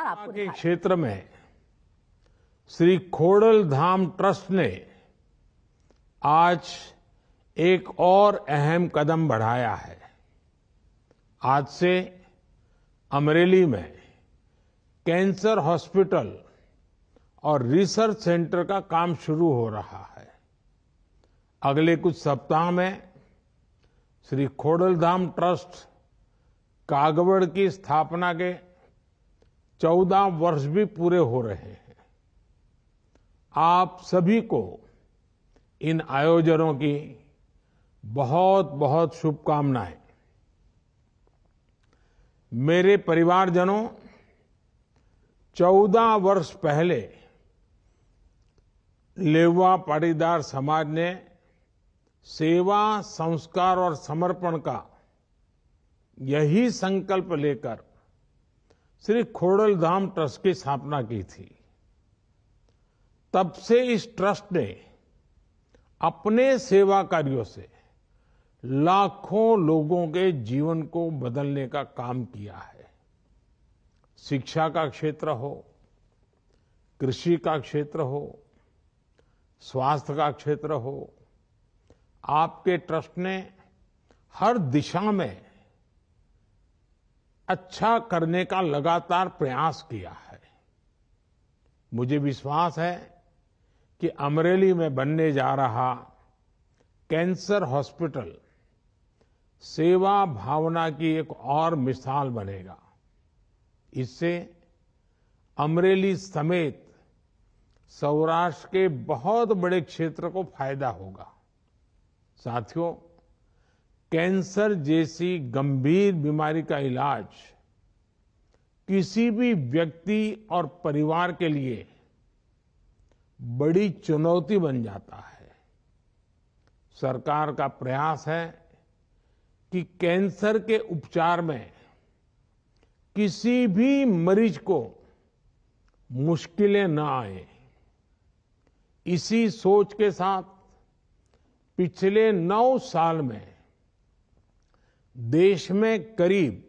आपको के दिखा रहे क्षेत्र में श्री खोडल धाम ट्रस्ट ने आज एक और अहम कदम बढ़ाया है। आज से अमरेली में कैंसर हॉस्पिटल और रिसर्च सेंटर का काम शुरू हो रहा है। अगले कुछ सप्ताह में श्री खोडल धाम ट्रस्ट कागवड़ की स्थापना के 14 वर्ष भी पूरे हो रहे हैं। आप सभी को इन आयोजनों की बहुत बहुत शुभकामनाएं। मेरे परिवारजनों, 14 वर्ष पहले लेवा पाटीदार समाज ने सेवा, संस्कार और समर्पण का यही संकल्प लेकर श्री खोडल धाम ट्रस्ट की स्थापना की थी। तब से इस ट्रस्ट ने अपने सेवा कार्यों से लाखों लोगों के जीवन को बदलने का काम किया है। शिक्षा का क्षेत्र हो, कृषि का क्षेत्र हो, स्वास्थ्य का क्षेत्र हो, आपके ट्रस्ट ने हर दिशा में अच्छा करने का लगातार प्रयास किया है। मुझे विश्वास है कि अमरेली में बनने जा रहा कैंसर हॉस्पिटल सेवा भावना की एक और मिसाल बनेगा। इससे अमरेली समेत सौराष्ट्र के बहुत बड़े क्षेत्र को फायदा होगा। साथियों, कैंसर जैसी गंभीर बीमारी का इलाज किसी भी व्यक्ति और परिवार के लिए बड़ी चुनौती बन जाता है। सरकार का प्रयास है कि कैंसर के उपचार में किसी भी मरीज को मुश्किलें न आए। इसी सोच के साथ पिछले 9 साल में देश में करीब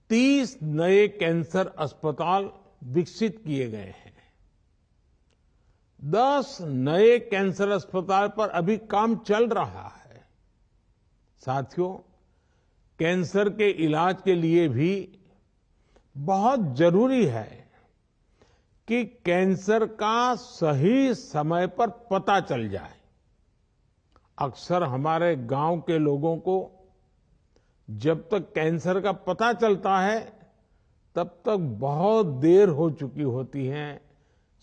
30 नए कैंसर अस्पताल विकसित किए गए हैं। 10 नए कैंसर अस्पताल पर अभी काम चल रहा है। साथियों, कैंसर के इलाज के लिए भी बहुत जरूरी है कि कैंसर का सही समय पर पता चल जाए। अक्सर हमारे गांव के लोगों को जब तक कैंसर का पता चलता है तब तक बहुत देर हो चुकी होती है,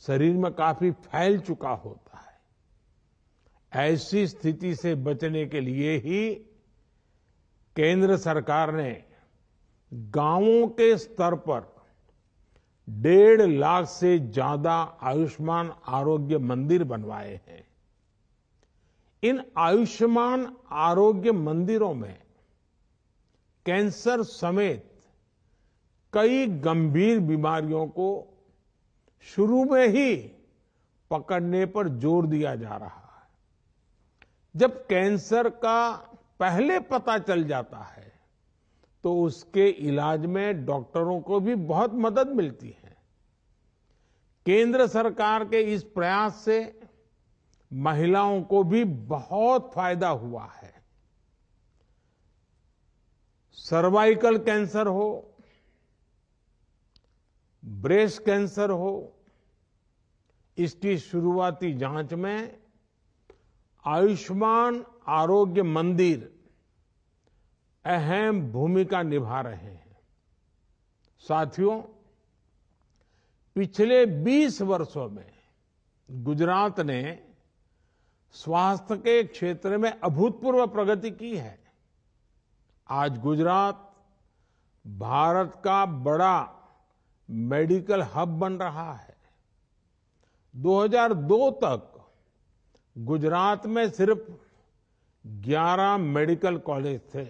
शरीर में काफी फैल चुका होता है। ऐसी स्थिति से बचने के लिए ही केंद्र सरकार ने गांवों के स्तर पर 1.5 लाख से ज्यादा आयुष्मान आरोग्य मंदिर बनवाए हैं। इन आयुष्मान आरोग्य मंदिरों में कैंसर समेत कई गंभीर बीमारियों को शुरू में ही पकड़ने पर जोर दिया जा रहा है। जब कैंसर का पहले पता चल जाता है तो उसके इलाज में डॉक्टरों को भी बहुत मदद मिलती है। केंद्र सरकार के इस प्रयास से महिलाओं को भी बहुत फायदा हुआ है। सर्वाइकल कैंसर हो, ब्रेस्ट कैंसर हो, इसकी शुरुआती जांच में आयुष्मान आरोग्य मंदिर अहम भूमिका निभा रहे हैं। साथियों, पिछले 20 वर्षों में गुजरात ने स्वास्थ्य के क्षेत्र में अभूतपूर्व प्रगति की है। आज गुजरात भारत का बड़ा मेडिकल हब बन रहा है। 2002 तक गुजरात में सिर्फ 11 मेडिकल कॉलेज थे।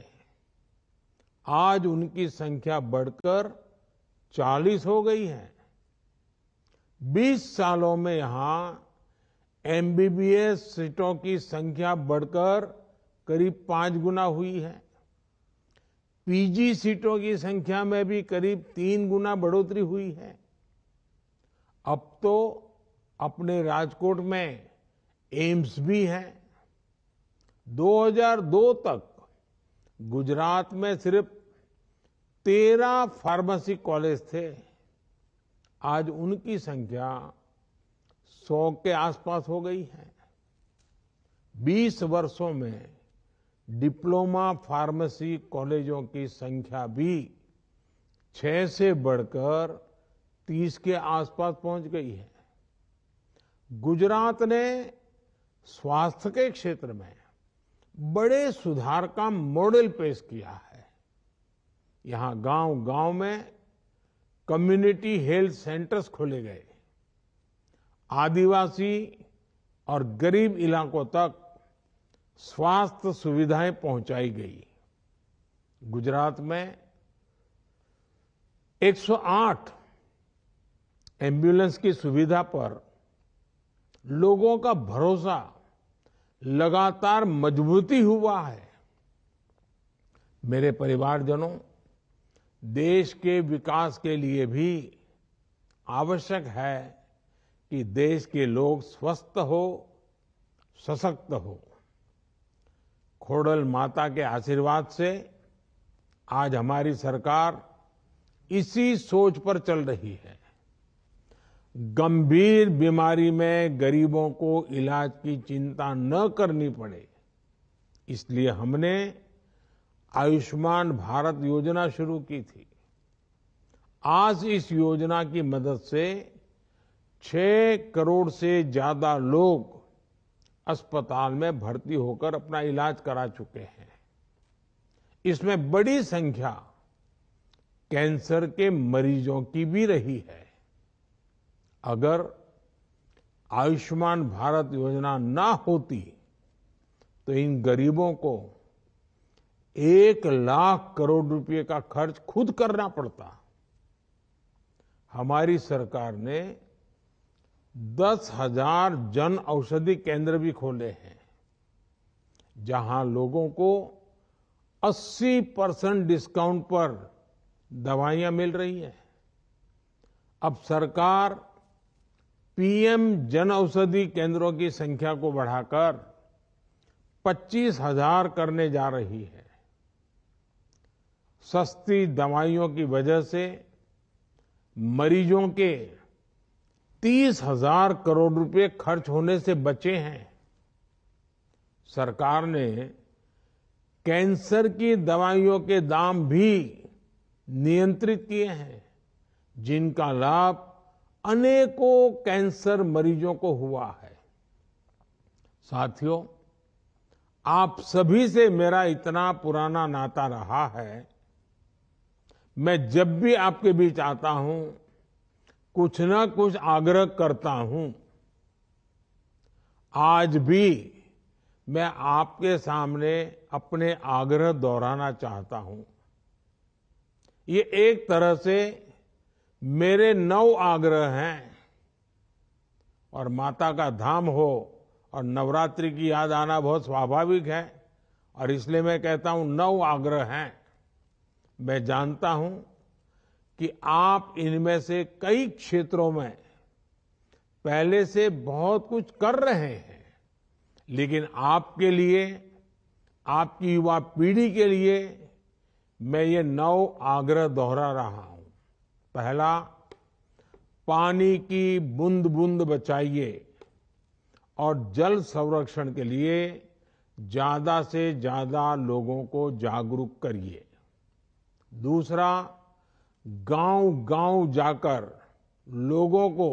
आज उनकी संख्या बढ़कर 40 हो गई है। 20 सालों में यहां एमबीबीएस सीटों की संख्या बढ़कर करीब 5 गुना हुई है। पीजी सीटों की संख्या में भी करीब 3 गुना बढ़ोतरी हुई है। अब तो अपने राजकोट में एम्स भी है। 2002 तक गुजरात में सिर्फ 13 फार्मेसी कॉलेज थे। आज उनकी संख्या 100 के आसपास हो गई है। 20 वर्षों में डिप्लोमा फार्मेसी कॉलेजों की संख्या भी 6 से बढ़कर 30 के आसपास पहुंच गई है। गुजरात ने स्वास्थ्य के क्षेत्र में बड़े सुधार का मॉडल पेश किया है। यहां गांव-गांव में कम्युनिटी हेल्थ सेंटर्स खोले गए। आदिवासी और गरीब इलाकों तक स्वास्थ्य सुविधाएं पहुंचाई गई। गुजरात में 108 एम्बुलेंस की सुविधा पर लोगों का भरोसा लगातार मजबूती हुआ है। मेरे परिवारजनों, देश के विकास के लिए भी आवश्यक है कि देश के लोग स्वस्थ हो, सशक्त हो। खोड़ल माता के आशीर्वाद से आज हमारी सरकार इसी सोच पर चल रही है। गंभीर बीमारी में गरीबों को इलाज की चिंता न करनी पड़े, इसलिए हमने आयुष्मान भारत योजना शुरू की थी। आज इस योजना की मदद से 6 करोड़ से ज्यादा लोग अस्पताल में भर्ती होकर अपना इलाज करा चुके हैं। इसमें बड़ी संख्या कैंसर के मरीजों की भी रही है। अगर आयुष्मान भारत योजना ना होती तो इन गरीबों को 1 लाख करोड़ रुपए का खर्च खुद करना पड़ता। हमारी सरकार ने 10,000 जन औषधि केंद्र भी खोले हैं, जहां लोगों को 80% डिस्काउंट पर दवाइयां मिल रही हैं। अब सरकार पीएम जन औषधि केंद्रों की संख्या को बढ़ाकर 25,000 करने जा रही है। सस्ती दवाइयों की वजह से मरीजों के 30,000 करोड़ रुपए खर्च होने से बचे हैं। सरकार ने कैंसर की दवाइयों के दाम भी नियंत्रित किए हैं, जिनका लाभ अनेकों कैंसर मरीजों को हुआ है। साथियों, आप सभी से मेरा इतना पुराना नाता रहा है। मैं जब भी आपके बीच आता हूं, कुछ न कुछ आग्रह करता हूं। आज भी मैं आपके सामने अपने आग्रह दोहराना चाहता हूं। ये एक तरह से मेरे 9 आग्रह हैं, और माता का धाम हो और नवरात्रि की याद आना बहुत स्वाभाविक है, और इसलिए मैं कहता हूं 9 आग्रह हैं। मैं जानता हूं कि आप इनमें से कई क्षेत्रों में पहले से बहुत कुछ कर रहे हैं, लेकिन आपके लिए, आपकी युवा पीढ़ी के लिए मैं ये 9 आग्रह दोहरा रहा हूं। पहला, पानी की बूंद बूंद बचाइए और जल संरक्षण के लिए ज्यादा से ज्यादा लोगों को जागरूक करिए। दूसरा, गांव-गांव जाकर लोगों को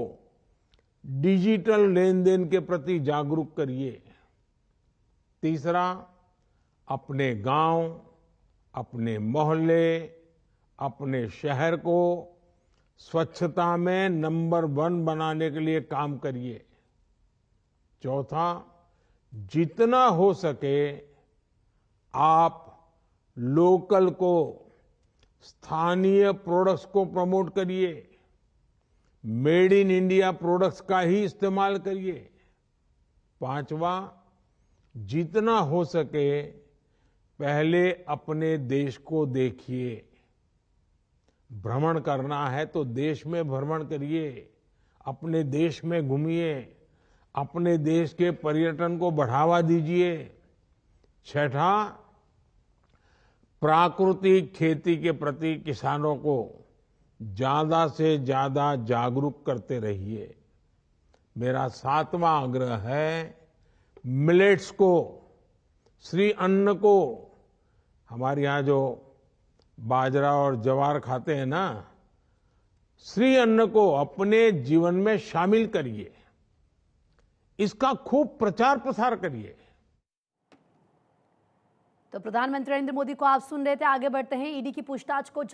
डिजिटल लेन देन के प्रति जागरूक करिए। तीसरा, अपने गांव, अपने मोहल्ले, अपने शहर को स्वच्छता में नंबर 1 बनाने के लिए काम करिए। चौथा, जितना हो सके आप लोकल को, स्थानीय प्रोडक्ट्स को प्रमोट करिए। मेड इन इंडिया प्रोडक्ट्स का ही इस्तेमाल करिए। पांचवा, जितना हो सके पहले अपने देश को देखिए। भ्रमण करना है तो देश में भ्रमण करिए, अपने देश में घूमिए, अपने देश के पर्यटन को बढ़ावा दीजिए। छठा, प्राकृतिक खेती के प्रति किसानों को ज्यादा से ज्यादा जागरूक करते रहिए। मेरा 7वां आग्रह है, मिलेट्स को, श्री अन्न को, हमारे यहाँ जो बाजरा और ज्वार खाते हैं ना, श्री अन्न को अपने जीवन में शामिल करिए, इसका खूब प्रचार प्रसार करिए। तो प्रधानमंत्री नरेंद्र मोदी को आप सुन रहे थे। आगे बढ़ते हैं। ईडी की पूछताछ को